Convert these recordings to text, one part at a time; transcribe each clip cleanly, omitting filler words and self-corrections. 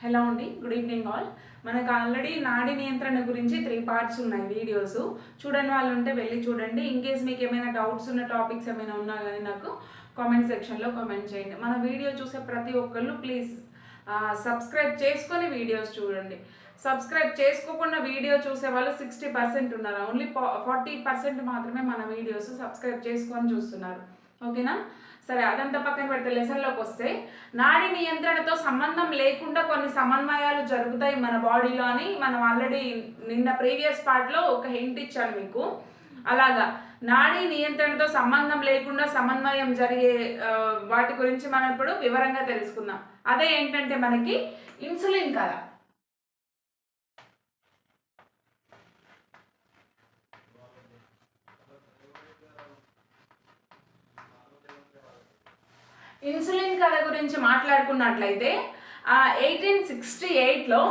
Hello అండి, good evening all. మనకు already నాడీ నియంత్రణ గురించి 3 పార్ట్స్ ఉన్నాయి వీడియోస్. చూడని వాళ్ళు ఉంటే వెళ్ళి చూడండి. ఇన్ కేస్ మీకు ఏమైనా డౌట్స్ ఉన్న టాపిక్స్ ఏమైనా ఉన్నా కానీ నాకు కామెంట్ సెక్షన్లో కామెంట్ చేయండి. మన వీడియో చూసే ప్రతి ఒక్కళ్ళు ప్లీజ్ సబ్స్క్రైబ్ చేసుకొని వీడియోస్ చూడండి. సబ్స్క్రైబ్ చేసుకోకుండా వీడియో చూసే వాళ్ళు 60% ఉన్నారు. ఓన్లీ 40% మాత్రమే మన వీడియోస్ సబ్స్క్రైబ్ చేసుకొని చూస్తున్నారు. ఓకేనా? సరే, అదంతా పక్కన పెడితే లెసన్లోకి వస్తే, నాడీ నియంత్రణతో సంబంధం లేకుండా కొన్ని సమన్వయాలు జరుగుతాయి మన బాడీలో అని మనం ఆల్రెడీ నిన్న ప్రీవియస్ పార్ట్లో ఒక హింట్ ఇచ్చాను మీకు. అలాగా నాడీ నియంత్రణతో సంబంధం లేకుండా సమన్వయం జరిగే వాటి గురించి మనం ఇప్పుడు వివరంగా తెలుసుకుందాం. అదే ఏంటంటే మనకి ఇన్సులిన్ కథ. ఇన్సులిన్ కథ గురించి మాట్లాడుకున్నట్లయితే 1868లో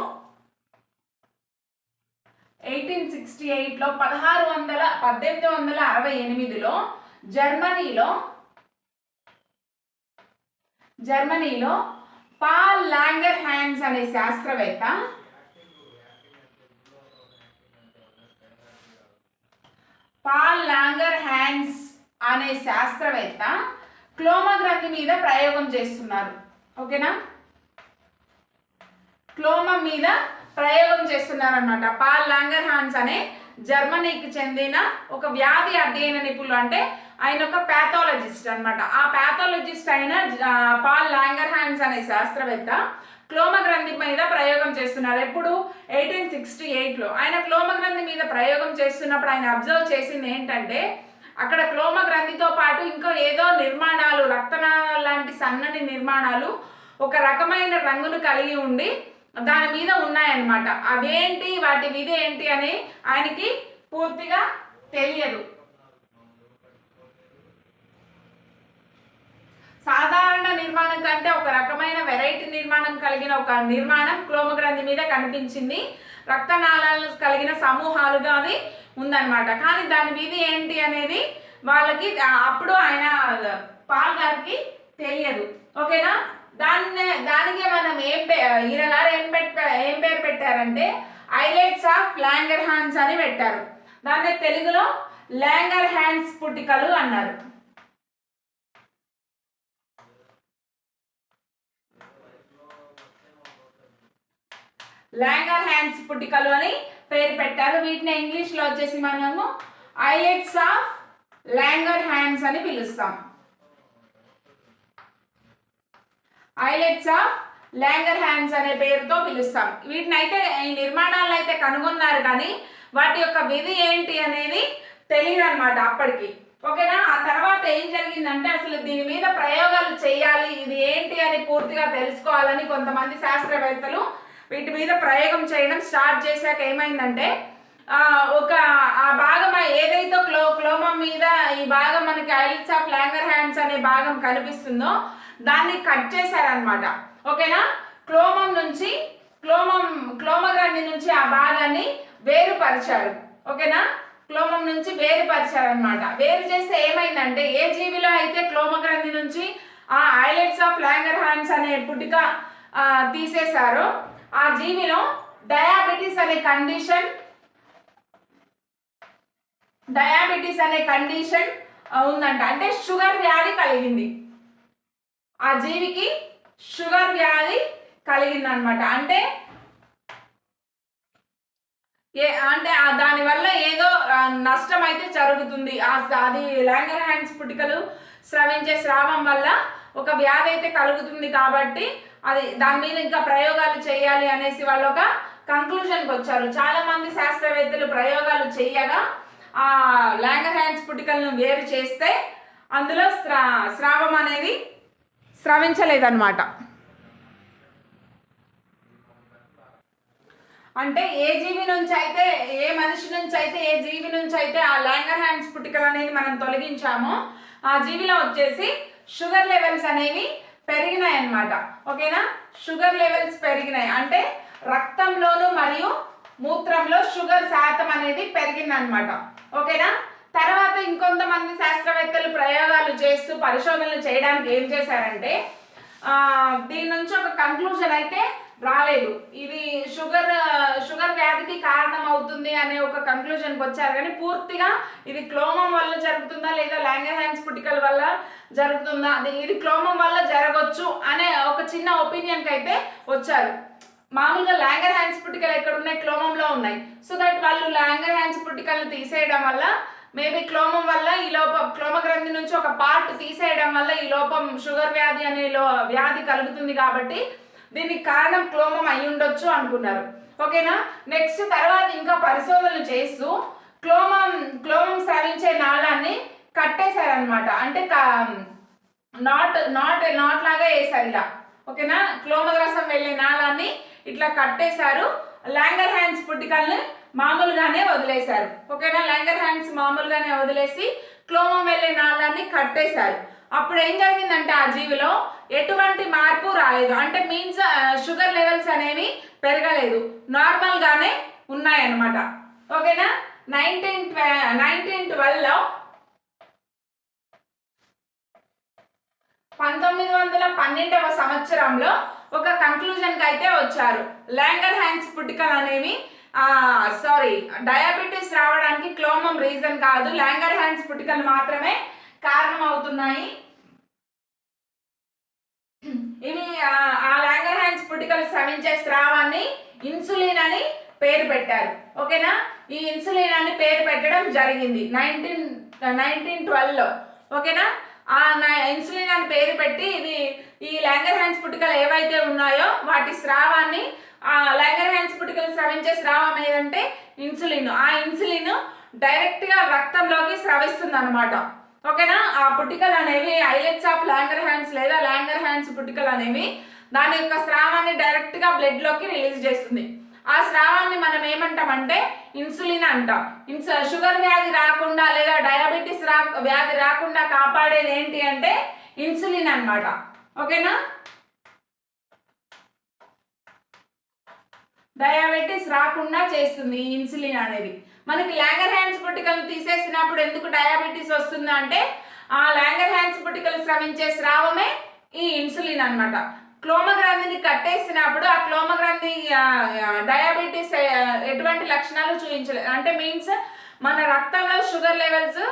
1868లో జర్మనీలో పాల్ లాంగర్ హ్యాండ్స్ అనే శాస్త్రవేత్త క్లోమ గ్రంథి మీద ప్రయోగం చేస్తున్నారు. ఓకేనా? క్లోమం మీద ప్రయోగం చేస్తున్నారు అనమాట. పాల్ లాంగర్ హ్యాండ్స్ అనే జర్మనీకి చెందిన ఒక వ్యాధి అధ్యయన నిపుణులు, అంటే ఆయన ఒక ప్యాథాలజిస్ట్ అనమాట. ఆ ప్యాథాలజిస్ట్ అయిన పాల్ లాంగర్ హ్యాండ్స్ అనే శాస్త్రవేత్త క్లోమ గ్రంథి మీద ప్రయోగం చేస్తున్నారు. ఎప్పుడు? 1868లో. ఆయన క్లోమ గ్రంథి మీద ప్రయోగం చేస్తున్నప్పుడు ఆయన అబ్జర్వ్ చేసింది ఏంటంటే, అక్కడ క్లోమ గ్రంథితో పాటు ఇంకా ఏదో నిర్మాణాలు, రక్తనాళాల లాంటి సన్నని నిర్మాణాలు ఒక రకమైన రంగును కలిగి ఉండి దాని మీద ఉన్నాయన్నమాట. అవేంటి, వాటి విధి ఏంటి అని ఆయనకి పూర్తిగా తెలియదు. సాధారణ నిర్మాణం కంటే ఒక రకమైన వెరైటీ నిర్మాణం కలిగిన ఒక నిర్మాణం క్లోమ గ్రంథి మీద కనిపించింది. రక్తనాళాలు కలిగిన సమూహాలుగా అది ఉందన్నమాట. కానీ దాని విధి ఏంటి అనేది వాళ్ళకి అప్పుడు ఆయన పాల్ గారికి తెలియదు. ఓకేనా? దానికే మనం ఈయన గారు ఏం పేరు పెట్టారంటే ఐలెట్స్ ఆఫ్ లాంగర్ హ్యాండ్స్ అని పెట్టారు. దాన్ని తెలుగులో లాంగర్ హ్యాండ్స్ పుట్టికలు అన్నారు. లాంగర్ హ్యాండ్స్ పుట్టికలు అని పేరు పెట్టారు. వీటిని ఇంగ్లీష్లో వచ్చేసి మనము ఐలెట్స్ ఆఫ్ లాంగర్ హ్యాండ్స్ అని పిలుస్తాం. ఐలెట్స్ ఆఫ్ లాంగర్ హ్యాండ్స్ అనే పేరుతో పిలుస్తాం. వీటిని అయితే ఈ నిర్మాణాలను అయితే కనుగొన్నారు, కానీ వాటి యొక్క విధి ఏంటి అనేది తెలియదు అనమాట అప్పటికి. ఓకేనా? ఆ తర్వాత ఏం జరిగిందంటే, అసలు దీని మీద ప్రయోగాలు చేయాలి, ఇది ఏంటి అని పూర్తిగా తెలుసుకోవాలని కొంతమంది శాస్త్రవేత్తలు వీటి మీద ప్రయోగం చేయడం స్టార్ట్ చేశాక ఏమైందంటే, ఆ భాగం ఏదైతే క్లోమం మీద ఈ భాగం మనకి ఐలెట్స్ ఆఫ్ లాంగర్ హ్యాండ్స్ అనే భాగం కనిపిస్తుందో దాన్ని కట్ చేశారనమాట. ఓకేనా? క్లోమ గ్రంథి నుంచి ఆ భాగాన్ని వేరుపరిచారు. ఓకేనా? క్లోమం నుంచి వేరుపరిచారనమాట. వేరు చేస్తే ఏమైందంటే, ఏ జీవిలో అయితే క్లోమ గ్రంథి నుంచి ఆ ఐలెట్స్ ఆఫ్ లాంగర్ హ్యాండ్స్ అనే పుట్టిక తీసేశారో ఆ జీవిలో డయాబెటీస్ అనే కండిషన్ ఉందంట. అంటే షుగర్ వ్యాధి కలిగింది. ఆ జీవికి షుగర్ వ్యాధి కలిగిందనమాట. అంటే దానివల్ల ఏదో నష్టం అయితే జరుగుతుంది. అది లాంగర్ హ్యాండ్స్ పుట్టికలు స్రవించే స్రావం వల్ల ఒక వ్యాధి అయితే కలుగుతుంది. కాబట్టి దాని మీద ఇంకా ప్రయోగాలు చేయాలి అనేసి వాళ్ళు ఒక కంక్లూషన్కి వచ్చారు. చాలా మంది శాస్త్రవేత్తలు ప్రయోగాలు చేయగా ఆ లాంగర్ హ్యాండ్స్ పుట్టికలను వేరు చేస్తే అందులో స్రావం అనేది స్రవించలేదన్నమాట. అంటే ఏ జీవి నుంచి అయితే, ఏ మనిషి నుంచి అయితే, ఏ జీవి నుంచి అయితే ఆ లాంగర్ హ్యాండ్స్ పుట్టికలు అనేది మనం తొలగించామో ఆ జీవిలో వచ్చేసి షుగర్ లెవెల్స్ అనేవి పెరిగినాయి అన్నమాట. ఓకేనా? షుగర్ లెవెల్స్ పెరిగినాయి అంటే రక్తంలోను మరియు మూత్రంలో షుగర్ శాతం అనేది పెరిగిందనమాట. ఓకేనా? తర్వాత ఇంకొంతమంది శాస్త్రవేత్తలు ప్రయోగాలు చేస్తూ పరిశోధనలు చేయడానికి ఏం చేశారంటే, దీని నుంచి ఒక కంక్లూజన్ అయితే రాలేదు. ఇది షుగర్ వ్యాధికి కారణం అవుతుంది అనే ఒక కంక్లూజన్కి వచ్చారు. కానీ పూర్తిగా ఇది క్లోమం వల్ల జరుగుతుందా లేదా లాంగర్హాన్స్ పుటికల్ వల్ల జరుగుతుందా, ఇది క్లోమం వల్ల జరగవచ్చు అనే ఒక చిన్న ఒపీనియన్కి అయితే వచ్చారు. మామూలుగా లాంగర్హాన్స్ పుటికలు ఎక్కడ ఉన్నాయి, క్లోమంలో ఉన్నాయి. సో దట్ వాళ్ళు లాంగర్హాన్స్ పుటికల్ని తీసేయడం వల్ల మేబీ క్లోమం వల్ల ఈ లోపం, క్లోమ గ్రంథి నుంచి ఒక పార్ట్ తీసేయడం వల్ల ఈ లోపం షుగర్ వ్యాధి అనే వ్యాధి కలుగుతుంది. కాబట్టి దీనికి కారణం క్లోమం అయి ఉండొచ్చు అనుకున్నారు. ఓకేనా. నెక్స్ట్ తర్వాత ఇంకా పరిశోధనలు చేస్తూ క్లోమం స్రవించే నాళాన్ని కట్టేశారనమాట. అంటే నాట్ లాగా వేసారు ఇలా. ఓకేనా. క్లోమరసం వెళ్ళే నాళాన్ని ఇట్లా కట్టేశారు. లాంగర్హాన్స్ పుటికల్ని మామూలుగానే వదిలేశారు. ఓకేనా. లాంగర్హాన్స్ మామూలుగానే వదిలేసి క్లోమం వెళ్ళే నాళాన్ని కట్టేశారు. అప్పుడు ఏం జరిగిందంటే ఆ జీవిలో ఎటువంటి మార్పు రాలేదు. అంటే మీన్స్ షుగర్ లెవెల్స్ అనేవి పెరగలేదు, నార్మల్గానే ఉన్నాయన్నమాట. ఓకేనా. 1912లో 1912వ సంవత్సరంలో ఒక కంక్లూజన్కి అయితే వచ్చారు. లాంగర్హాన్స్ పుటికల్ అనేవి డయాబెటీస్ రావడానికి క్లోమం రీజన్ కాదు, లాంగర్హాన్స్ పుటికల్ మాత్రమే కారణం అవుతున్నాయి. ఇవి ఆ లాంగర్హాన్స్ పుటికల్ స్రవించే స్రావాన్ని ఇన్సులిన్ అని పేరు పెట్టారు. ఓకేనా. ఈ ఇన్సులిన్ అని పేరు పెట్టడం జరిగింది 1912లో. ఓకేనా. ఆ ఇన్సులిన్ అని పేరు పెట్టి ఈ లాంగర్హాన్స్ పుటికలు ఏవైతే ఉన్నాయో వాటి స్రావాన్ని, ఆ లాంగర్హాన్స్ పుటికలు స్రవించే స్రావం ఏదంటే ఇన్సులిన్. ఆ ఇన్సులిన్ డైరెక్ట్గా రక్తంలోకి స్రవిస్తుంది అనమాట. ఓకేనా. ఆ పుటికలు అనేవి ఐలెట్స్ ఆఫ్ లాంగర్హాన్స్ లేదా లాంగర్హాన్స్ పుటికలు అనేవి దాని యొక్క స్రావాన్ని డైరెక్ట్గా బ్లడ్లోకి రిలీజ్ చేస్తుంది. ఆ స్రావాన్ని మనం ఏమంటామంటే ఇన్సులిన్ అంటాం. షుగర్ వ్యాధి రాకుండా లేదా డయాబెటీస్ వ్యాధి రాకుండా కాపాడేది ఏంటి అంటే ఇన్సులిన్ అన్నమాట. ఓకేనా. డయాబెటీస్ రాకుండా చేస్తుంది ఈ ఇన్సులిన్ అనేది. మనకి లాంగర్హాన్స్ పుటికలు తీసేసినప్పుడు ఎందుకు డయాబెటీస్ వస్తుంది అంటే ఆ లాంగర్హాన్స్ పుటికలు స్రవించే స్రావమే ఈ ఇన్సులిన్ అన్నమాట. క్లోమ గ్రంథిని కట్టేసినప్పుడు ఆ క్లోమ గ్రంథి డయాబెటీస్ ఎటువంటి లక్షణాలు చూపించలేదు. అంటే మీన్స్ మన రక్తంలో షుగర్ లెవెల్స్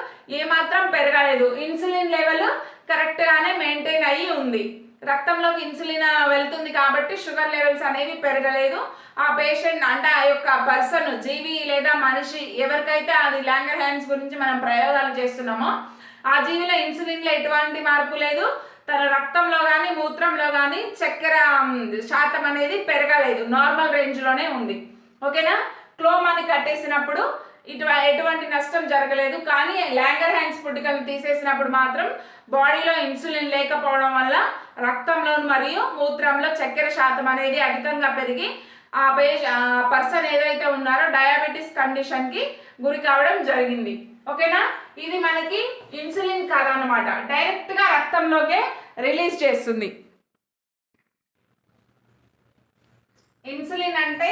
ఏమాత్రం పెరగలేదు, ఇన్సులిన్ లెవెల్ కరెక్ట్గానే మెయింటైన్ అయ్యి ఉంది. రక్తంలోకి ఇన్సులిన్ వెళ్తుంది కాబట్టి షుగర్ లెవెల్స్ అనేవి పెరగలేదు. ఆ పేషెంట్ అంటే ఆ యొక్క పర్సన్, జీవి లేదా మనిషి ఎవరికైతే అది లాంగర్హాన్స్ గురించి మనం ప్రయోగాలు చేస్తున్నామో ఆ జీవిలో ఇన్సులిన్లో ఎటువంటి మార్పు లేదు. తన రక్తంలో కానీ మూత్రంలో కానీ చక్కెర శాతం అనేది పెరగలేదు, నార్మల్ రేంజ్లోనే ఉంది. ఓకేనా. క్లోమాని కట్టేసినప్పుడు ఎటువంటి నష్టం జరగలేదు. కానీ లాంగర్హాన్స్ పుటికలను తీసేసినప్పుడు మాత్రం బాడీలో ఇన్సులిన్ లేకపోవడం వల్ల రక్తంలో మరియు మూత్రంలో చక్కెర శాతం అనేది అధికంగా పెరిగి ఆ పర్సన్ ఏదైతే ఉన్నారో డయాబెటీస్ కండిషన్కి గురి కావడం జరిగింది. ఓకేనా. ఇది మనకి ఇన్సులిన్ కాదనమాట, డైరెక్ట్గా రక్తంలోకే రిలీజ్ చేస్తుంది. ఇన్సులిన్ అంటే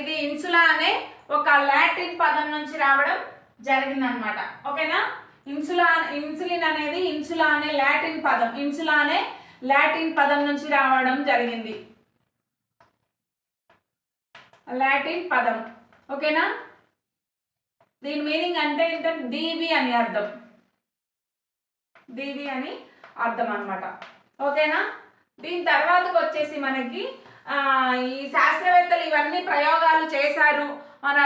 ఇది ఇన్సులా అనే ఒక లాటిన్ పదం నుంచి రావడం జరిగిందనమాట. ఓకేనా. ఇన్సులిన్ అనేది ఇన్సులా అనే లాటిన్ పదం నుంచి రావడం జరిగింది. లాటిన్ పదం. ఓకేనా. దీని మీనింగ్ అంటే ఏంటంటే దీవి అని అర్థం, దీవి అని అర్థం అనమాట. ఓకేనా. దీని తర్వాతకు వచ్చేసి మనకి ఈ శాస్త్రవేత్తలు ఇవన్నీ ప్రయోగాలు చేశారు. మన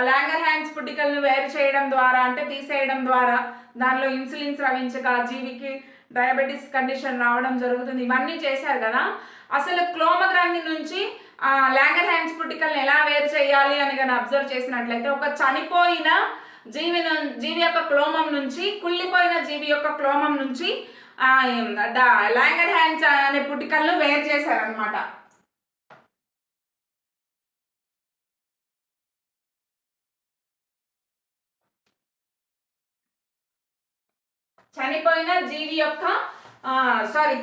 లాంగర్హాన్స్ పుటికల్ని వేరు చేయడం ద్వారా, అంటే తీసేయడం ద్వారా దానిలో ఇన్సులిన్ స్రవించక జీవికి డయాబెటీస్ కండిషన్ రావడం జరుగుతుంది. ఇవన్నీ చేశారు కదా. అసలు క్లోమ గ్రంథి నుంచి లాంగర్హాన్స్ పుటికల్ని ఎలా వేరు చేయాలి అని కానీ అబ్జర్వ్ చేసినట్లయితే ఒక చనిపోయిన జీవి యొక్క క్లోమం నుంచి, కుళ్ళిపోయిన జీవి యొక్క క్లోమం నుంచి లాంగర్హాన్స్ అనే పుటికలను వేరు చేశారనమాట. చనిపోయిన జీవి యొక్క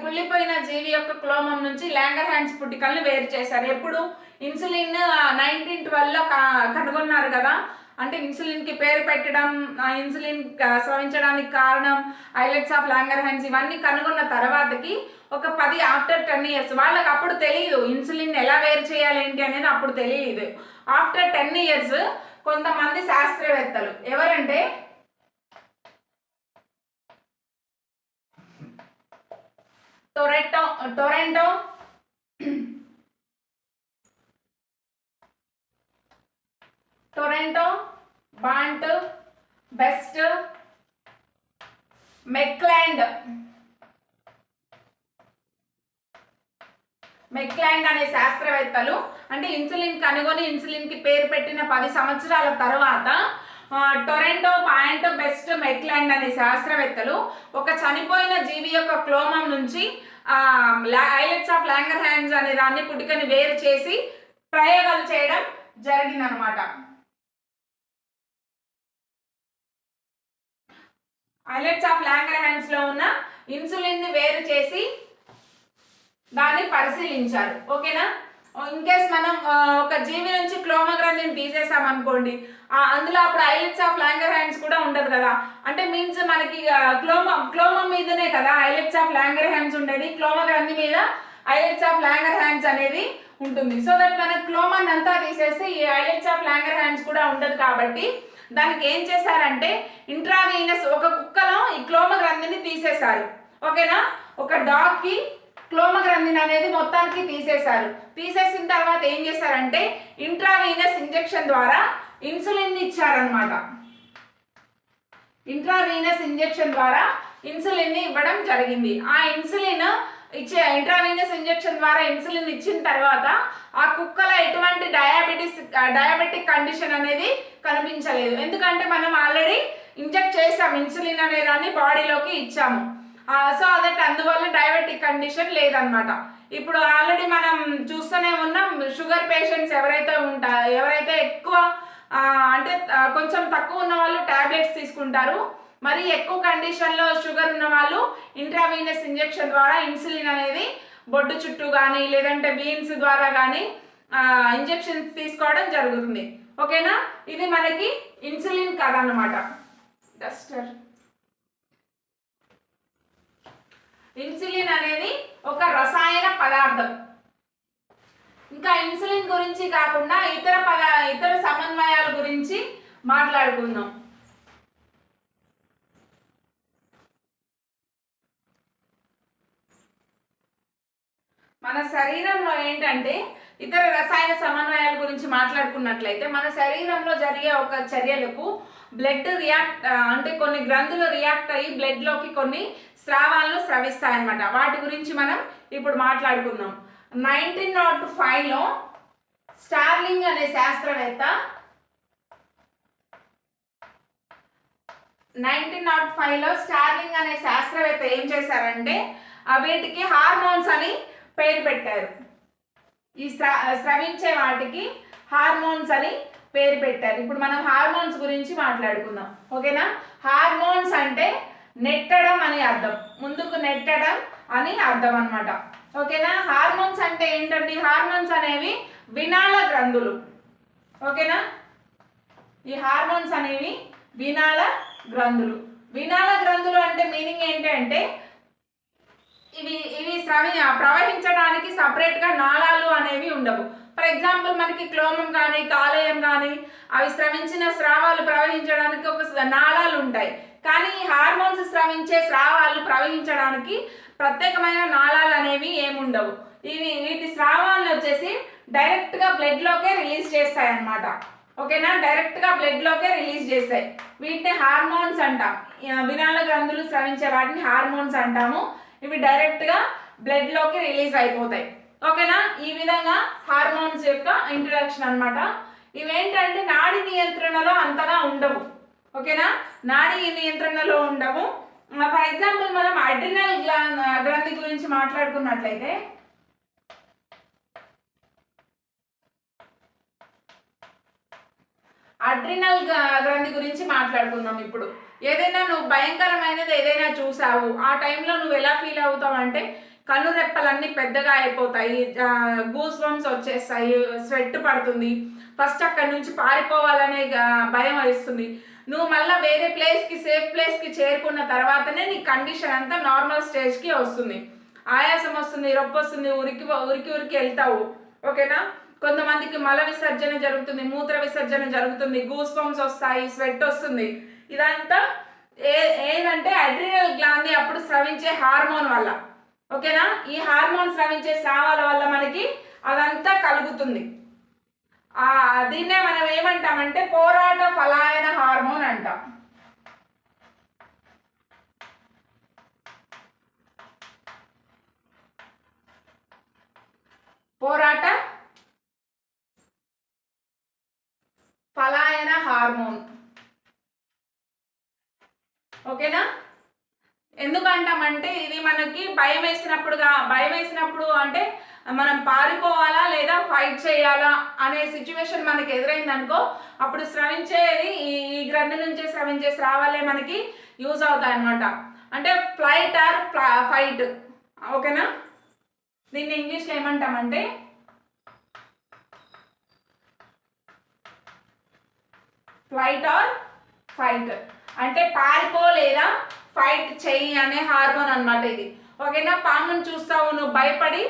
కుళ్ళిపోయిన జీవి యొక్క క్లోమం నుంచి లాంగర్హాన్స్ పుటికల్ని వేరు చేశారు. ఎప్పుడు ఇన్సులిన్ 1912లో కనుగొన్నారు కదా. అంటే ఇన్సులిన్కి పేరు పెట్టడం, ఇన్సులిన్ స్రవించడానికి కారణం ఐలెట్స్ ఆఫ్ లాంగర్హాన్స్ ఇవన్నీ కనుగొన్న తర్వాతకి ఒక 10 ఆఫ్టర్ 10 ఇయర్స్ వాళ్ళకి అప్పుడు తెలియదు ఇన్సులిన్ ఎలా వేరు చేయాలి ఏంటి అనేది అప్పుడు తెలియదు. ఆఫ్టర్ 10 ఇయర్స్ కొంతమంది శాస్త్రవేత్తలు ఎవరంటే టొరంటో బాంట్ బెస్ట్ మెక్లాండ్ అనే శాస్త్రవేత్తలు అంటే ఇన్సులిన్ కనుగొని ఇన్సులిన్ కి పేరు పెట్టిన 10 సంవత్సరాల తర్వాత టొరంటో బాంట్ బెస్ట్ మెక్లాండ్ అనే శాస్త్రవేత్తలు ఒక చనిపోయిన జీవి యొక్క క్లోమం నుంచి ఐలెట్స్ ఆఫ్ లాంగర్హాన్స్ అనే దాన్ని పుట్టుకని వేరు చేసి ప్రయోగాలు చేయడం జరిగిందనమాట. ఐలెట్స్ ఆఫ్ లాంగర్హాన్స్ లో ఉన్న ఇన్సులిన్ ని వేరు చేసి దాన్ని పరిశీలించారు. ఓకేనా. ఇన్ కేస్ మనం ఒక జీవి నుంచి క్లోమగ్రంథిని తీసేసాం అనుకోండి, అందులో అప్పుడు ఐలెట్స్ ఆఫ్ లాంగర్హాన్స్ కూడా ఉండదు కదా. అంటే మీన్స్ మనకి క్లోమం మీదనే కదా ఐలెట్స్ ఆఫ్ లాంగర్హాన్స్ ఉండేది, క్లోమగ్రంథి మీద ఐలెట్స్ ఆఫ్ లాంగర్హాన్స్ అనేది ఉంటుంది. సో దట్ మన క్లోమన్ అంతా తీసేసి ఈ ఐలెట్స్ ఆఫ్ లాంగర్హాన్స్ కూడా ఉండదు కాబట్టి దానికి ఏం చేశారంటే ఇంట్రావీనస్ ఒక కుక్కలో ఈ క్లోమగ్రంథిని తీసేశారు. ఓకేనా. ఒక డాగ్ కి క్లోమగ్రంథిని అనేది మొత్తానికి తీసేశారు. తీసేసిన తర్వాత ఏం చేశారంటే ఇంట్రావీనస్ ఇంజెక్షన్ ద్వారా ఇన్సులిన్ ఇచ్చారనమాట. ఇంట్రావీనస్ ఇంజెక్షన్ ద్వారా ఇన్సులిన్ ఇవ్వడం జరిగింది. ఆ ఇన్సులిన్ ఇంట్రావీనస్ ఇంజెక్షన్ ద్వారా ఇన్సులిన్ ఇచ్చిన తర్వాత ఆ కుక్కలో ఎటువంటి డయాబెటిక్ కండిషన్ అనేది కనిపించలేదు. ఎందుకంటే మనం ఆల్రెడీ ఇంజెక్ట్ చేసాం, ఇన్సులిన్ అనే దాన్ని బాడీలోకి ఇచ్చాము. సో దట్ అందువల్ల డయాబెటిక్ కండిషన్ లేదనమాట. ఇప్పుడు ఆల్రెడీ మనం చూస్తూనే ఉన్నాం, షుగర్ పేషెంట్స్ ఎవరైతే ఎక్కువ అంటే కొంచెం తక్కువ ఉన్న వాళ్ళు టాబ్లెట్స్ తీసుకుంటారు, మరి ఎక్కువ కండిషన్లో షుగర్ ఉన్న వాళ్ళు ఇంట్రావీనస్ ఇంజెక్షన్ ద్వారా ఇన్సులిన్ అనేది బొడ్డు చుట్టూ కానీ లేదంటే వీన్స్ ద్వారా కానీ ఇంజెక్షన్స్ తీసుకోవడం జరుగుతుంది. ఓకేనా. ఇది మనకి ఇన్సులిన్ కథ అన్నమాట. డస్టర్ ఇన్సులిన్ అనేది ఒక రసాయన పదార్థం. ఇంకా ఇన్సులిన్ గురించి కాకుండా ఇతర సమన్వయాల గురించి మాట్లాడుకుందాం. మన శరీరంలో ఏంటంటే ఇతర రసాయన సమన్వయాల గురించి మాట్లాడుకున్నట్లయితే మన శరీరంలో జరిగే ఒక చర్యలకు బ్లడ్ రియాక్ట్ అంటే కొన్ని గ్రంథులు రియాక్ట్ అయ్యి బ్లడ్లోకి కొన్ని స్రావాలను స్రవిస్తాయన్నమాట. వాటి గురించి మనం ఇప్పుడు మాట్లాడుకుందాం. 1905లో స్టార్లింగ్ అనే శాస్త్రవేత్త 1905లో స్టార్లింగ్ అనే శాస్త్రవేత్త ఏం చేశారంటే వీటికి హార్మోన్స్ అని పేరు పెట్టారు. ఈ స్రవించే వాటికి హార్మోన్స్ అని పేరు పెట్టారు. ఇప్పుడు మనం హార్మోన్స్ గురించి మాట్లాడుకుందాం. ఓకేనా. హార్మోన్స్ అంటే నెట్టడం అని అర్థం, ముందుకు నెట్టడం అని అర్థం అన్నమాట. ఓకేనా. హార్మోన్స్ అంటే ఏంటంటే హార్మోన్స్ అనేవి వినాళ గ్రంథులు. ఓకేనా. ఈ హార్మోన్స్ అనేవి వినాళ గ్రంథులు అంటే మీనింగ్ ఏంటి అంటే ఇవి ప్రవహించడానికి సపరేట్గా నాళాలు అనేవి ఉండవు. ఫర్ ఎగ్జాంపుల్ మనకి క్లోమం కానీ కాలేయం కానీ అవి స్రవించిన స్రావాలు ప్రవహించడానికి ఒక నాళాలు ఉంటాయి. కానీ ఈ హార్మోన్స్ స్రవించే స్రావాలు ప్రవహించడానికి ప్రత్యేకమైన నాళాలు అనేవి ఏముండవు. వీటి స్రావాలను వచ్చేసి డైరెక్ట్గా బ్లడ్లోకే రిలీజ్ చేస్తాయి అన్నమాట. ఓకేనా. డైరెక్ట్గా బ్లడ్లోకే రిలీజ్ చేస్తాయి. వీటిని హార్మోన్స్ అంటాం. వినాళ గ్రంథులు స్రవించే వాటిని హార్మోన్స్ అంటాము. ఇవి డైరెక్ట్గా బ్లడ్లోకి రిలీజ్ అయిపోతాయి. ఓకేనా. ఈ విధంగా హార్మోన్స్ యొక్క ఇంట్రడక్షన్ అనమాట. ఇవేంటంటే నాడీ నియంత్రణలో అంతగా ఉండవు. ఓకేనా. నాడీ నియంత్రణలో ఉండవు. ఫర్ ఎగ్జాంపుల్ మనం అడ్రినల్ గ్రంథి గురించి మాట్లాడుకున్నట్లయితే అడ్రినల్ గ్రంథి గురించి మాట్లాడుకుందాం. ఇప్పుడు ఏదైనా నువ్వు భయంకరమైనది ఏదైనా చూసావు, ఆ టైంలో నువ్వు ఎలా ఫీల్ అవుతావు అంటే కళ్ళు రెప్పలన్నీ పెద్దగా అయిపోతాయి, గూస్ బంప్స్ వచ్చేస్తాయి, స్వెట్ పడుతుంది, ఫస్ట్ అక్కడి నుంచి పారిపోవాలనే భయం వేస్తుంది. నువ్వు మళ్ళీ వేరే ప్లేస్కి సేఫ్ ప్లేస్కి చేరుకున్న తర్వాతనే నీ కండిషన్ అంతా నార్మల్ స్టేజ్కి వస్తుంది. ఆయాసం వస్తుంది, రొప్పి వస్తుంది, ఉరికి ఉరికి ఉరికి వెళ్తావు. ఓకేనా. కొంతమందికి మల విసర్జన జరుగుతుంది, మూత్ర విసర్జన జరుగుతుంది, గూస్ బంప్స్ వస్తాయి, స్వెట్ వస్తుంది. ఇదంతా ఏంటంటే అడ్రినల్ గ్లాండ్ అప్పుడు స్రవించే హార్మోన్ వల్ల. ఓకేనా. ఈ హార్మోన్ స్రవించే స్రావాల వల్ల మనకి అదంతా కలుగుతుంది. దీన్నే మనం ఏమంటామంటే పోరాట ఫలాయన హార్మోన్ అంటాం. పోరాట ఫలాయన హార్మోన్. ఓకేనా. ఎందుకంటామంటే ఇది మనకి భయం వేసినప్పుడు అంటే మనం పారిపోవాలా లేదా ఫైట్ చేయాలా అనే సిచ్యువేషన్ మనకి ఎదురైంది అనుకో, అప్పుడు స్రవించేది ఈ గ్రంథి నుంచి స్రవించే స్రావాలే మనకి యూజ్ అవుతాయి అన్నమాట. అంటే ఫ్లైట్ ఆర్ ఫైట్. ఓకేనా. దీన్ని ఇంగ్లీష్లో ఏమంటామంటే ఫ్లైట్ ఆర్ ఫైట్, అంటే పారిపో లేదా ఫైట్ చెయ్యి అనే హార్మోన్ అనమాట ఇది. ఓకేనా. పామును చూస్తావు, నువ్వు భయపడి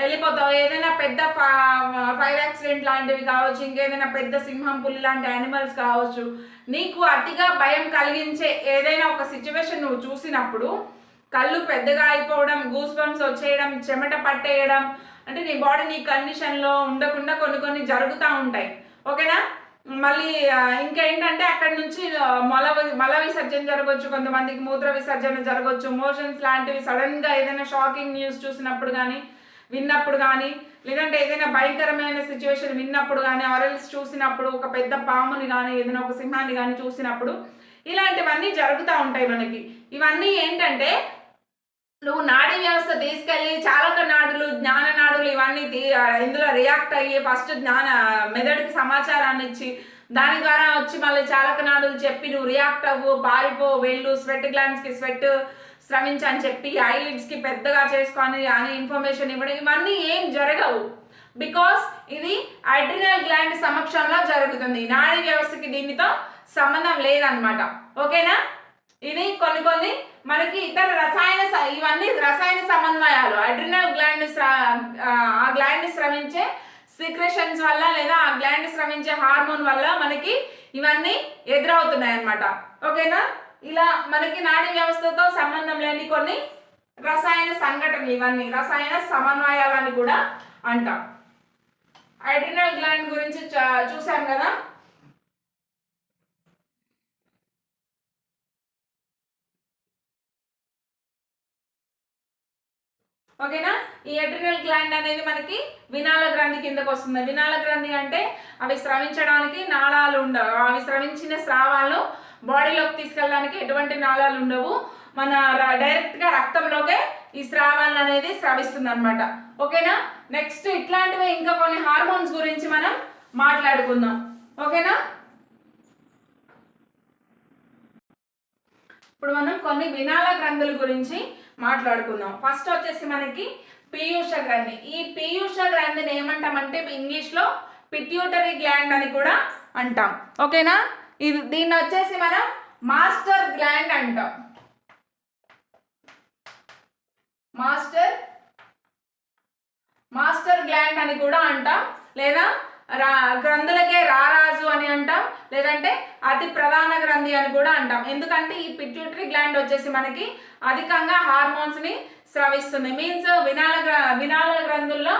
వెళ్ళిపోతావు. ఏదైనా పెద్ద ఫైర్ యాక్సిడెంట్ లాంటివి కావచ్చు, ఇంకేదైనా పెద్ద సింహం, పులి లాంటి యానిమల్స్ కావచ్చు, నీకు అతిగా భయం కలిగించే ఏదైనా ఒక సిచ్యువేషన్ నువ్వు చూసినప్పుడు కళ్ళు పెద్దగా అయిపోవడం, గూస్ బంప్స్ వచ్చేయడం, చెమట పట్టేయడం, అంటే నీ బాడీ నీ కండిషన్లో ఉండకుండా కొన్ని జరుగుతూ ఉంటాయి. ఓకేనా. మళ్ళీ ఇంకేంటంటే అక్కడి నుంచి మల విసర్జన జరగవచ్చు, కొంతమందికి మూత్ర విసర్జన జరగవచ్చు, మోషన్స్ లాంటివి సడన్గా ఏదైనా షాకింగ్ న్యూస్ చూసినప్పుడు కానీ విన్నప్పుడు కానీ, లేదంటే ఏదైనా భయంకరమైన సిచ్యువేషన్ విన్నప్పుడు కానీ, ఆరల్స్ చూసినప్పుడు, ఒక పెద్ద పాముని కానీ ఏదైనా ఒక సింహాన్ని కానీ చూసినప్పుడు ఇలాంటివన్నీ జరుగుతూ ఉంటాయి మనకి. ఇవన్నీ ఏంటంటే నువ్వు నాడీ వ్యవస్థ తీసుకెళ్ళి చాలక నాడులు, జ్ఞాన నాడులు ఇవన్నీ ఇందులో రియాక్ట్ అయ్యి ఫస్ట్ మెదడుకి సమాచారాన్ని ఇచ్చి దాని ద్వారా వచ్చి మళ్ళీ చాలక నాడులు చెప్పి నువ్వు రియాక్ట్ అవ్వు, పారిపో, వెళ్ళు, స్వెట్ గ్లాండ్స్కి స్వెట్ స్రవించు అని చెప్పి ఐలిడ్స్కి పెద్దగా చేసుకొని అని ఇన్ఫర్మేషన్ ఇవ్వడం, ఇవన్నీ ఏం జరగవు. బికాస్ ఇది అడ్రినల్ గ్లాండ్ సమక్షంలో జరుగుతుంది. నాడీ వ్యవస్థకి దీనితో సంబంధం లేదనమాట. ఓకేనా. ఇది కొన్ని మనకి ఇతర ఇవన్నీ రసాయన సమన్వయాలు. అడ్రినల్ గ్లాండ్ ఆ గ్లాండ్ స్రవించే సీక్రెషన్స్ వల్ల లేదా ఆ గ్లాండ్ స్రవించే హార్మోన్ వల్ల మనకి ఇవన్నీ ఎదురవుతున్నాయి అన్నమాట. ఓకేనా. ఇలా మనకి నాడీ వ్యవస్థతో సంబంధం లేని కొన్ని రసాయన సంఘటనలు, ఇవన్నీ రసాయన సమన్వయాలని కూడా అంటాం. అడ్రినల్ గ్లాండ్ గురించి చూసాం కదా. ఓకేనా. ఈ అడ్రినల్ గ్లాండ్ అనేది మనకి వినాల గ్రంథి కిందకు వస్తుంది. వినాల గ్రంథి అంటే అవి స్రవించడానికి నాళాలు ఉండవు. అవి స్రవించిన స్రావాలను బాడీలోకి తీసుకెళ్ళడానికి ఎటువంటి నాళాలు ఉండవు. మన డైరెక్ట్గా రక్తంలోకే ఈ స్రావాలు అనేది స్రవిస్తుంది అనమాట. ఓకేనా. నెక్స్ట్ ఇట్లాంటివి ఇంకా కొన్ని హార్మోన్స్ గురించి మనం మాట్లాడుకుందాం. ఓకేనా. ఇప్పుడు మనం కొన్ని వినాల గ్రంథుల గురించి మాట్లాడుకుందాం. ఫస్ట్ వచ్చేసి మనకి పీయూష గ్రంథి. ఈ పీయూష గ్రంథిని ఏమంటామంటే ఇంగ్లీష్లో పిట్యూటరీ గ్లాండ్ అని కూడా అంటాం. ఓకేనా. దీన్ని వచ్చేసి మనం మాస్టర్ గ్లాండ్ అంటాం. మాస్టర్ గ్లాండ్ అని కూడా అంటాం, లేదా గ్రంథులకే రారాజు అని అంటాం, లేదంటే అతి ప్రధాన గ్రంథి అని కూడా అంటాం. ఎందుకంటే ఈ పిట్యూటరీ గ్లాండ్ వచ్చేసి మనకి అధికంగా హార్మోన్స్ని స్రవిస్తుంది. మీన్స్ వినాల గ్రంథుల్లో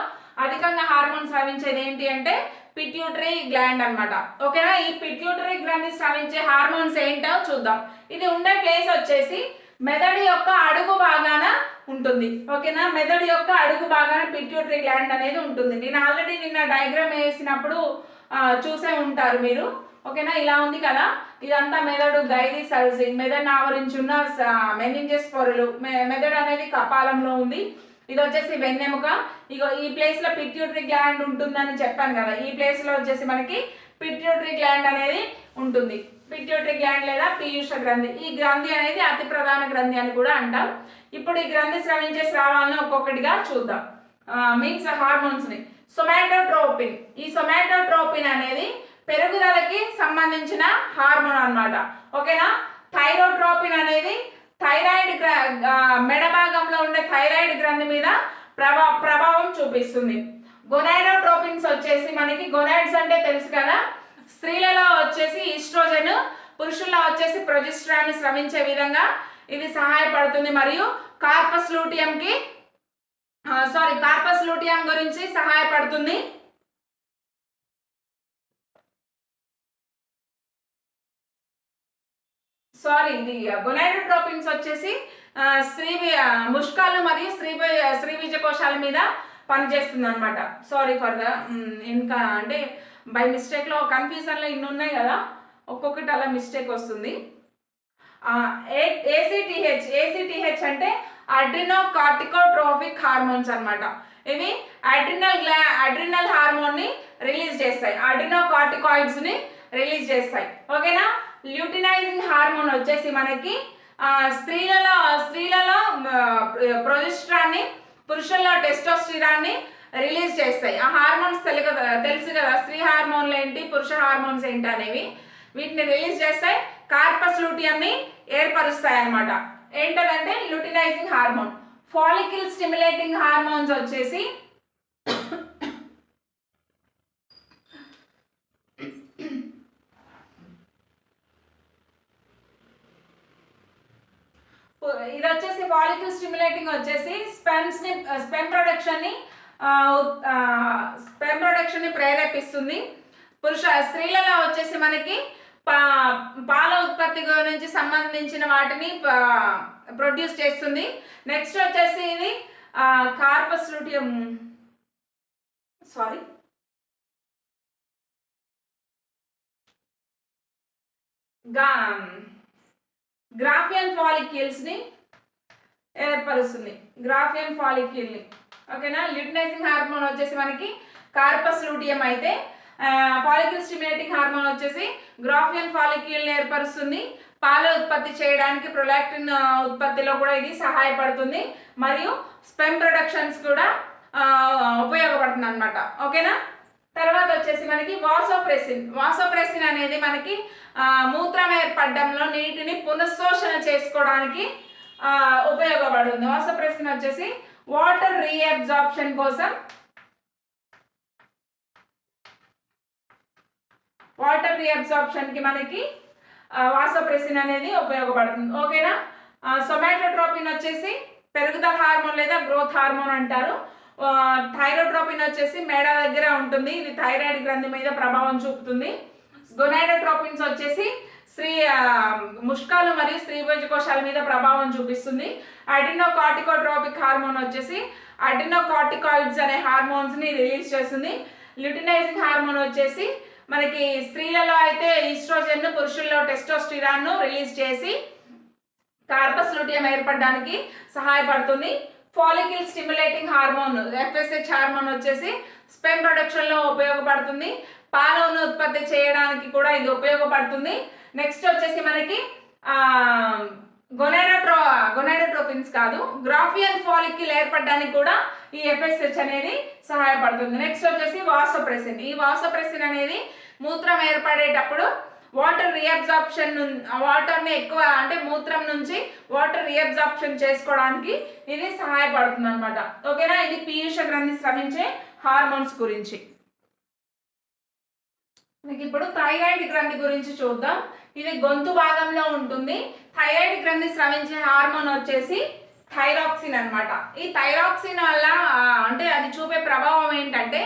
అధికంగా హార్మోన్స్ స్రవించేది ఏంటి అంటే పిట్యూటరీ గ్లాండ్ అనమాట. ఓకేనా. ఈ పిట్యూటరీ గ్రంథి స్రవించే హార్మోన్స్ ఏంటో చూద్దాం. ఇది ఉండే ప్లేస్ వచ్చేసి మెదడు యొక్క అడుగు భాగాన ఉంటుంది. ఓకేనా. మెదడు యొక్క అడుగు భాగాన పిట్యూటరీ గ్లాండ్ అనేది ఉంటుంది. నేను ఆల్రెడీ నిన్న డయాగ్రామ్ వేసినప్పుడు చూసే ఉంటారు మీరు. ఓకేనా. ఇలా ఉంది కదా, ఇదంతా మెదడు గైరీ సెల్స్, మెదడును ఆవరించున్న మెనింజెస్ పొరలు. మెదడు అనేది కపాలంలో ఉంది. ఇది వచ్చేసి వెన్నెముక. ఇగో ఈ ప్లేస్ లో పిట్యూటరీ గ్లాండ్ ఉంటుందని చెప్పాను కదా, ఈ ప్లేస్ లో వచ్చేసి మనకి పిట్యూటరీ గ్లాండ్ అనేది ఉంటుంది. పిట్యూటరీ గ్లాండ్ లేదా పీయూష గ్రంథి. ఈ గ్రంథి అనేది అతి ప్రధాన గ్రంథి అని కూడా అంటాం. ఇప్పుడు ఈ గ్రంథి స్రవించే స్రావాలను ఒక్కొక్కటిగా చూద్దాం. మీన్స్ హార్మోన్స్ ని. సొమాటోట్రోపిన్. ఈ సొమాటోట్రోపిన్ అనేది పెరుగుదలకి సంబంధించిన హార్మోన్ అన్నమాట. ఓకేనా. థైరోట్రోపిన్ అనేది థైరాయిడ్ మెడ భాగంలో ఉండే థైరాయిడ్ గ్రంథి మీద ప్రభావం చూపిస్తుంది. గొనాడోట్రోపిన్స్ వచ్చేసి మనకి, గొనాడ్స్ అంటే తెలుసు కదా, స్త్రీలలో వచ్చేసి ఈస్ట్రోజన్, పురుషుల్లో వచ్చేసి ప్రొజెస్టరాన్ స్రవించే విధంగా ఇది సహాయపడుతుంది. మరియు కార్పస్ లూటియం గురించి సహాయపడుతుంది. ఇది గొనాడోట్రోపిన్స్ వచ్చేసి ముష్కాలు మరియు స్త్రీ బీజ కోశాల మీద పనిచేస్తుంది అనమాట. సారీ ఫర్ ద ఇంకా అంటే బై మిస్టేక్లో కన్ఫ్యూజన్లో ఇన్ని ఉన్నాయి కదా, ఒక్కొక్కటి అలా మిస్టేక్ వస్తుంది. ఏసీటీహెచ్ అంటే అడ్రినోకార్టికోట్రోపిక్ హార్మోన్స్ అనమాట. ఇవి అడ్రినల్ హార్మోన్ని రిలీజ్ చేస్తాయి, అడ్రినోకార్టికాయిడ్స్ని రిలీజ్ చేస్తాయి. ఓకేనా. ల్యూటినైజింగ్ హార్మోన్ వచ్చేసి మనకి స్త్రీలలో ప్రొజెస్టరాన్ని, పురుషుల్లో టెస్టోస్టిరాన్ని రిలీజ్ చేస్తాయి. ఆ హార్మోన్స్ తెలుసు కదా, స్త్రీ హార్మోన్లు ఏంటి, పురుష హార్మోన్స్ ఏంటి అనేవి. వీటిని రిలీజ్ చేస్తాయి, కార్పస్ లూటియంని ఏర్పరుస్తాయి అన్నమాట. ఏంటంటే luteinising hormone. Follicle stimulating hormones వచ్చేసి ఇది వచ్చేసి ఫాలికల్ స్టిమ్యులేటింగ్ వచ్చేసి స్పెమ్ ప్రొడక్షన్ ని ప్రేరేపిస్తుంది. స్త్రీలలో వచ్చేసి మనకి పాల ఉత్పత్తి గురించి సంబంధించిన వాటిని ప్రొడ్యూస్ చేస్తుంది. నెక్స్ట్ వచ్చేసి ఇది కార్పస్ లూటియం గ్రాఫియన్ ఫాలిక్యూల్స్ ని ఏర్పరుస్తుంది, గ్రాఫియన్ ఫాలిక్యూల్ ని. ఓకేనా. ల్యూటినైజింగ్ హార్మోన్ వచ్చేసి మనకి కార్పస్ లూటియం అయితే, ఫాలికల్ స్టిమ్యులేటింగ్ హార్మోన్ వచ్చేసి గ్రాఫియన్ ఫాలిక్యూల్ ని ఏర్పరుస్తుంది. పాల ఉత్పత్తి చేయడానికి, ప్రొలాక్టిన్ ఉత్పత్తిలో కూడా ఇది సహాయపడుతుంది. మరియు స్పెమ్ ప్రొడక్షన్స్ కూడా ఉపయోగపడుతుంది అనమాట. ఓకేనా. తర్వాత వచ్చేసి మనకి వాసోప్రెసిన్ అనేది మనకి మూత్రం ఏర్పడడంలో నీటిని పునఃశోషణ చేసుకోవడానికి ఉపయోగపడుతుంది. వాసోప్రెసిన్ వచ్చేసి వాటర్ రీఅబ్జార్ప్షన్ కోసం, వాటర్ రీఅబ్జార్ప్షన్ కి మనకి వాసోప్రెసిన్ అనేది ఉపయోగపడుతుంది. ఓకేనా. సొమాటోట్రోపిన్ వచ్చేసి పెరుగుదల హార్మోన్ లేదా గ్రోత్ హార్మోన్ అంటారు. థైరోట్రోపిన్ వచ్చేసి మెడ దగ్గర ఉంటుంది, ఇది థైరాయిడ్ గ్రంథి మీద ప్రభావం చూపుతుంది. గొనాడోట్రోపిన్స్ వచ్చేసి ముష్కాలు మరియు స్త్రీ బీజ కోశాల మీద ప్రభావం చూపిస్తుంది. అడ్రినోకార్టికోట్రోపిక్ హార్మోన్ వచ్చేసి అడ్రినోకార్టికాయిడ్స్ అనే హార్మోన్స్ ని రిలీజ్ చేస్తుంది. ల్యూటినైజింగ్ హార్మోన్ వచ్చేసి మనకి స్త్రీలలో అయితే ఈస్ట్రోజన్, పురుషుల్లో టెస్టోస్టిరాన్ రిలీజ్ చేసి కార్పస్ లూటియం ఏర్పడడానికి సహాయపడుతుంది. Follicle stimulating hormone FSH hormone వచ్చేసి స్పెమ్ ప్రొడక్షన్ లో ఉపయోగపడుతుంది, పాలను ఉత్పత్తి చేయడానికి కూడా ఇది ఉపయోగపడుతుంది. నెక్స్ట్ వచ్చేసి మనకి గొనాడోట్రోపిన్స్ కాదు, గ్రాఫియన్ ఫాలిక్యూల్ ఏర్పడడానికి కూడా ఈ ఎఫ్ఎస్హెచ్ అనేది సహాయపడుతుంది. నెక్స్ట్ వచ్చేసి వాసోప్రెసిన్. ఈ వాసోప్రెసిన్ అనేది మూత్రం ఏర్పడేటప్పుడు వాటర్ వాటర్ని ఎక్కువ అంటే మూత్రం నుంచి వాటర్ రీఅబ్జార్ప్షన్ చేసుకోవడానికి ఇది సహాయపడుతుంది అనమాట. ఓకేనా. ఇది పీయూష గ్రంథి స్రవించే హార్మోన్స్ గురించి. మీకు ఇప్పుడు థైరాయిడ్ గ్రంథి గురించి చూద్దాం. ఇది గొంతు భాగంలో ఉంటుంది. థైరాయిడ్ గ్రంథి స్రవించే హార్మోన్ వచ్చేసి థైరాక్సిన్ అనమాట. ఈ థైరాక్సిన్ వల్ల అంటే అది చూపే ప్రభావం ఏంటంటే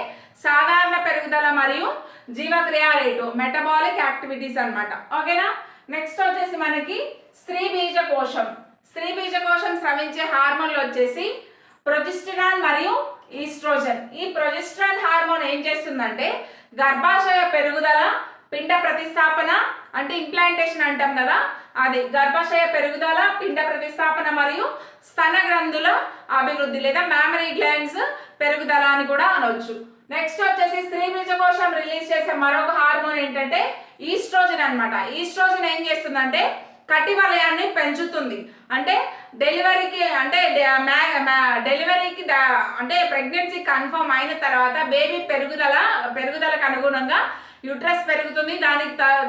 సాధారణ పెరుగుదల మరియు జీవక్రియ రేటు, మెటబాలిక్ యాక్టివిటీస్ అనమాట. ఓకేనా. నెక్స్ట్ వచ్చేసి మనకి స్త్రీ బీజ కోశం స్రవించే హార్మోన్లు వచ్చేసి ప్రొజెస్టరాన్ మరియు ఈస్ట్రోజన్. ఈ ప్రొజెస్టరాన్ హార్మోన్ ఏం చేస్తుందంటే గర్భాశయ పెరుగుదల, పిండ ప్రతిస్థాపన అంటే ఇంప్లాంటేషన్ అంటాం కదా, అది గర్భాశయ పెరుగుదల, పిండ ప్రతిస్థాపన మరియు స్తన గ్రంథుల అభివృద్ధి లేదా మ్యామరీ గ్లాండ్స్ పెరుగుదల అని కూడా అనవచ్చు. నెక్స్ట్ వచ్చేసి స్త్రీ బీజకోశం రిలీజ్ చేసే మరొక హార్మోన్ ఏంటంటే ఈస్ట్రోజన్ అనమాట. ఈస్ట్రోజన్ ఏం చేస్తుందంటే కటి వలయాన్ని పెంచుతుంది. అంటే డెలివరీకి అంటే ప్రెగ్నెన్సీ కన్ఫర్మ్ అయిన తర్వాత బేబీ పెరుగుదలకు అనుగుణంగా యూట్రస్ పెరుగుతుంది,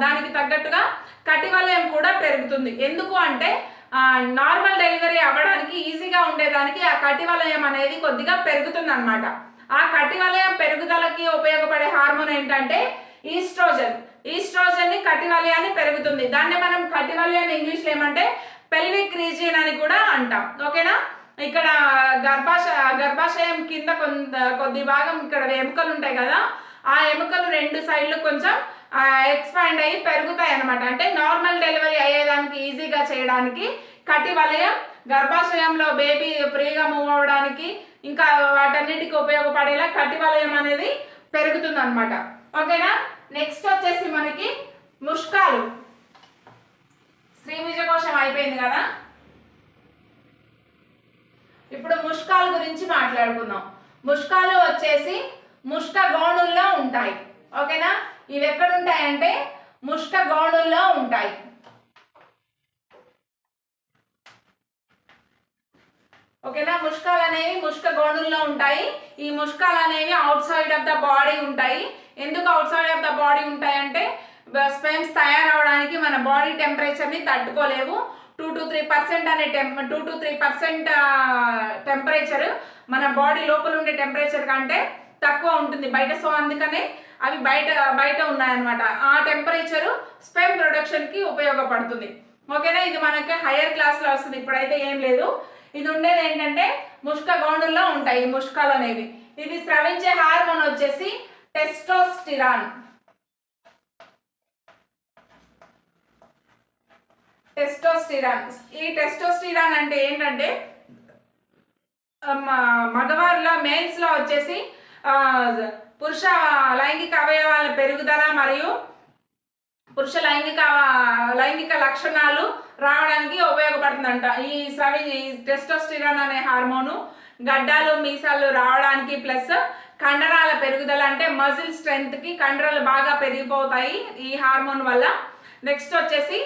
దానికి తగ్గట్టుగా కటి వలయం కూడా పెరుగుతుంది. ఎందుకు అంటే నార్మల్ డెలివరీ అవ్వడానికి ఈజీగా ఉండేదానికి ఆ కటి వలయం అనేది కొద్దిగా పెరుగుతుంది అనమాట. ఆ కటి వలయం పెరుగుదలకి ఉపయోగపడే హార్మోన్ ఏంటంటే ఈస్ట్రోజన్. ఈస్ట్రోజన్ కటి వలయాన్ని పెరుగుతుంది. దాన్ని మనం కటి వలయాన్ని ఇంగ్లీష్లో ఏమంటే పెల్విక్ రీజియన్ అని కూడా అంటాం. ఓకేనా. ఇక్కడ గర్భాశయం కింద కొద్ది భాగం ఇక్కడ ఎముకలు ఉంటాయి కదా, ఆ ఎముకలు రెండు సైడ్లు కొంచెం ఎక్స్పాండ్ అయ్యి పెరుగుతాయి అనమాట. అంటే నార్మల్ డెలివరీ అయ్యేదానికి ఈజీగా చేయడానికి కటి వలయం, గర్భాశయంలో బేబీ ఫ్రీగా మూవ్ అవ్వడానికి ఇంకా వాటన్నిటికీ ఉపయోగపడేలా కటి వలయం అనేది పెరుగుతుంది అనమాట. ఓకేనా. నెక్స్ట్ వచ్చేసి మనకి ముష్కాలు. స్త్రీ బీజకోశం అయిపోయింది కదా, ఇప్పుడు ముష్కాల గురించి మాట్లాడుకుందాం. ముష్కాలు వచ్చేసి ముష్క గోణుల్లో ఉంటాయి. ఓకేనా. ఇవి ఎక్కడ ఉంటాయంటే ముష్క గోణుల్లో ఉంటాయి. ఓకేనా. ముష్కాలు అనేవి ముష్క గోణుల్లో ఉంటాయి. ఈ ముష్కాలు అనేవి out side of the body ఉంటాయి. ఎందుకు out side of the body ఉంటాయి అంటే స్పెమ్స్ తయారవడానికి మన బాడీ టెంపరేచర్ని తట్టుకోలేవు. 2 to 3% అనే 2 to 3% టెంపరేచర్ మన బాడీ లోపల ఉండే టెంపరేచర్ కంటే తక్కువ ఉంటుంది బయట. సో అందుకనే అవి బయట ఉన్నాయన్నమాట. ఆ టెంపరేచరు స్పెమ్ ప్రొడక్షన్కి ఉపయోగపడుతుంది. ఓకేనా. ఇది మనకి హయ్యర్ క్లాస్లో వస్తుంది, ఇప్పుడైతే ఏం లేదు. ఇది ఉండేది ఏంటంటే ముష్క గోణుల్లో ఉంటాయి ఈ ముష్కాలు అనేవి. ఇది స్రవించే హార్మోన్ వచ్చేసి టెస్టోస్టిరాన్. టెస్టోస్టిరాన్. ఈ టెస్టోస్టిరాన్ అంటే ఏంటంటే మగవారిలో మేల్స్లో వచ్చేసి పురుష లైంగిక అవయవాల పెరుగుదల మరియు పురుష లైంగిక లక్షణాలు రావడానికి ఉపయోగపడుతుందంట. ఈ టెస్టోస్టిరాన్ అనే హార్మోను గడ్డాలు మీసాలు రావడానికి ప్లస్ కండరాల పెరుగుదల అంటే మజిల్ స్ట్రెంగ్త్కి కండరాలు బాగా పెరిగిపోతాయి ఈ హార్మోన్ వల్ల. నెక్స్ట్ వచ్చేసి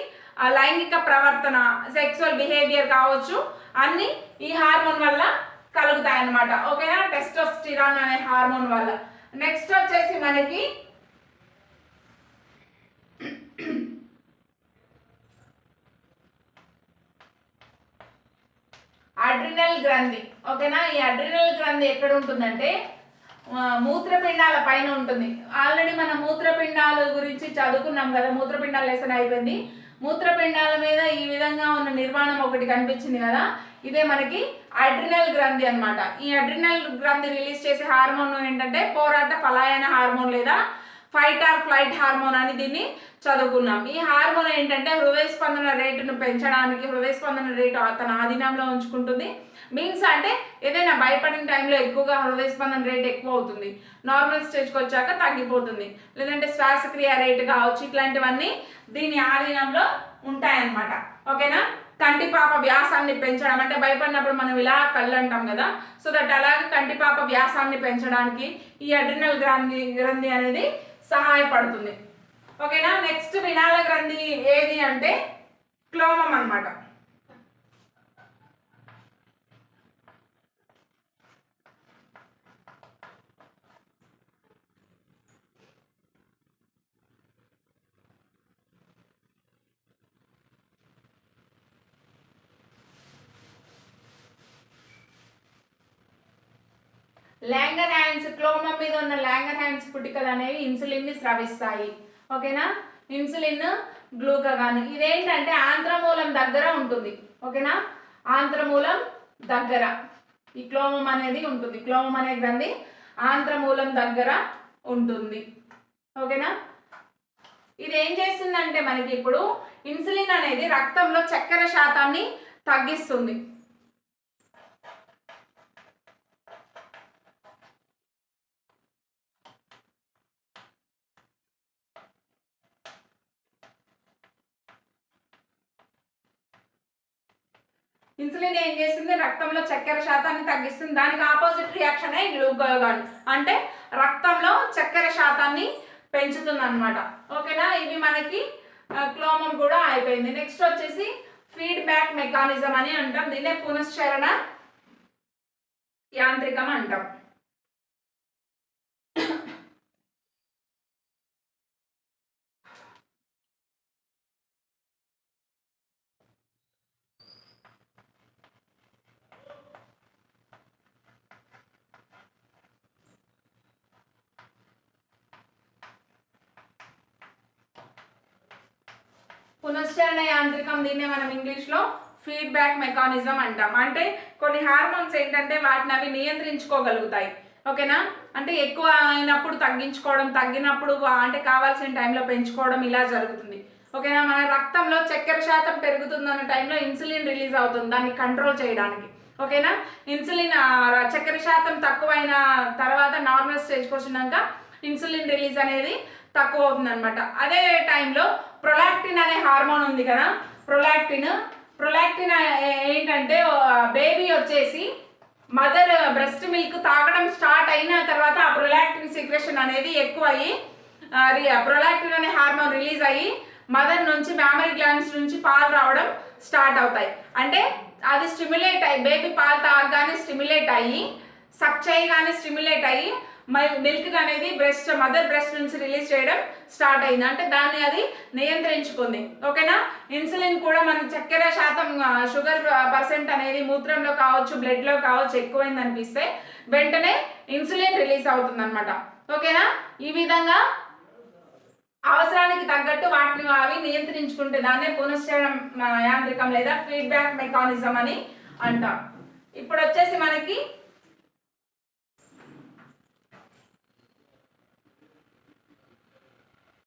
లైంగిక ప్రవర్తన సెక్సువల్ బిహేవియర్ కావచ్చు అన్ని ఈ హార్మోన్ వల్ల కలుగుతాయి అన్నమాట. ఓకేనా. టెస్టోస్టిరాన్ అనే హార్మోన్ వల్ల. నెక్స్ట్ వచ్చేసి మనకి అడ్రినల్ గ్రంథి. ఓకేనా. ఈ అడ్రినల్ గ్రంథి ఎక్కడ ఉంటుందంటే మూత్రపిండాల పైన ఉంటుంది. ఆల్రెడీ మనం మూత్రపిండాల గురించి చదువుకున్నాం కదా, మూత్రపిండాల లెసన్ అయిపోయింది. మూత్రపిండాల మీద ఈ విధంగా ఉన్న నిర్మాణం ఒకటి కనిపించింది కదా, ఇదే మనకి అడ్రినల్ గ్రంథి అనమాట. ఈ అడ్రినల్ గ్రంథి రిలీజ్ చేసే హార్మోన్ ఏంటంటే పోరాట పలాయన హార్మోన్ లేదా ఫైట్ ఆర్ ఫ్లైట్ హార్మోన్ అని దీన్ని చదువుకున్నాం. ఈ హార్మోన్ ఏంటంటే హృదయ స్పందన రేటును పెంచడానికి, హృదయ స్పందన రేటు తన ఆధీనంలో ఉంచుకుంటుంది. మీన్స్ అంటే ఏదైనా భయపడిన టైంలో ఎక్కువగా హృదయ స్పందన రేట్ ఎక్కువ అవుతుంది, నార్మల్ స్టేజ్కి వచ్చాక తగ్గిపోతుంది. లేదంటే శ్వాసక్రియ రేటు కావచ్చు, ఇట్లాంటివన్నీ దీని ఆధీనంలో ఉంటాయన్నమాట. ఓకేనా. కంటిపాప వ్యాసాన్ని పెంచడం అంటే భయపడినప్పుడు మనం ఇలా కళ్ళు అంటాం కదా, సో దట్ అలాగే కంటిపాప వ్యాసాన్ని పెంచడానికి ఈ అడ్రినల్ గ్రంథి అనేది సహాయపడుతుంది. ఓకేనా. నెక్స్ట్ వినాళ గ్రంథి ఏది అంటే క్లోమం అన్నమాట. ల్యాంగర్ హ్యాండ్స్, క్లోమం మీద ఉన్న ల్యాంగర్ హ్యాండ్స్ పుట్టికలు అనేవి ఇన్సులిన్ని స్రవిస్తాయి. ఓకేనా. Insulin, glucagon. ఇదేంటంటే ఆంత్రమూలం దగ్గర ఉంటుంది. ఓకేనా. ఆంత్రమూలం దగ్గర ఈ క్లోమం అనేది ఉంటుంది. క్లోమం అనే గ్రంథి ఆంత్రమూలం దగ్గర ఉంటుంది. ఓకేనా. ఇది ఏం చేస్తుందంటే మనకి ఇప్పుడు ఇన్సులిన్ అనేది రక్తంలో చక్కెర శాతాన్ని తగ్గిస్తుంది. ఇన్సులిన్ ఏం చేస్తుంది, రక్తంలో చక్కెర శాతాన్ని తగ్గిస్తుంది. దానికి ఆపోజిట్ రియాక్షన్ అయ్యి గ్లూకాగాన్ అంటే రక్తంలో చక్కెర శాతాన్ని పెంచుతుంది అనమాట. ఓకేనా. ఇవి మనకి క్లోమం కూడా అయిపోయింది. నెక్స్ట్ వచ్చేసి ఫీడ్బ్యాక్ మెకానిజం అని అంటాం. దీన్నే పునశ్చరణ యాంత్రికం అంటాం. పునశ్చరణ యాంత్రికం, దీన్నే మనం ఇంగ్లీష్లో ఫీడ్బ్యాక్ మెకానిజం అంటాం. అంటే కొన్ని హార్మోన్స్ ఏంటంటే వాటిని అవి నియంత్రించుకోగలుగుతాయి. ఓకేనా, అంటే ఎక్కువ అయినప్పుడు తగ్గించుకోవడం, తగ్గినప్పుడు అంటే కావాల్సిన టైంలో పెంచుకోవడం, ఇలా జరుగుతుంది. ఓకేనా, మన రక్తంలో చక్కెర శాతం పెరుగుతుందన్న టైంలో ఇన్సులిన్ రిలీజ్ అవుతుంది దాన్ని కంట్రోల్ చేయడానికి. ఓకేనా, ఇన్సులిన్ చక్కెర శాతం తక్కువైన తర్వాత నార్మల్ స్టేజ్కి వచ్చినాక ఇన్సులిన్ రిలీజ్ అనేది తక్కువ అవుతుంది అనమాట. అదే టైంలో ప్రొలాక్టిన్ అనే హార్మోన్ ఉంది కదా, ప్రొలాక్టిన్ ఏంటంటే బేబీ వచ్చేసి మదర్ బ్రెస్ట్ మిల్క్ తాగడం స్టార్ట్ అయిన తర్వాత ఆ ప్రొలాక్టిన్ సీక్రెషన్ అనేది ఎక్కువ అయ్యి ప్రొలాక్టిన్ అనే హార్మోన్ రిలీజ్ అయ్యి మదర్ నుంచి మ్యామరీ గ్లాండ్స్ నుంచి పాలు రావడం స్టార్ట్ అవుతాయి. అంటే అది స్టిమ్యులేట్ అయ్యి బేబీ పాలు తాగగానే స్టిమ్యులేట్ అయ్యి సక్ చేయగానే స్టిమ్యులేట్ అయ్యి మిల్క్ అనేది మదర్ బ్రెస్ట్ నుంచి రిలీజ్ చేయడం స్టార్ట్ అయింది. అంటే దాన్ని అది నియంత్రించుకుంది. ఓకేనా, ఇన్సులిన్ కూడా మన చక్కెర శాతం షుగర్ పర్సెంట్ అనేది మూత్రంలో కావచ్చు బ్లడ్లో కావచ్చు ఎక్కువైంది అనిపిస్తే వెంటనే ఇన్సులిన్ రిలీజ్ అవుతుంది అనమాట. ఓకేనా, ఈ విధంగా అవసరానికి తగ్గట్టు వాటిని అవి నియంత్రించుకుంటే దాన్నే పునశ్చరణ యాంత్రికం లేదా ఫీడ్బ్యాక్ మెకానిజం అని అంటాం. ఇప్పుడు వచ్చేసి మనకి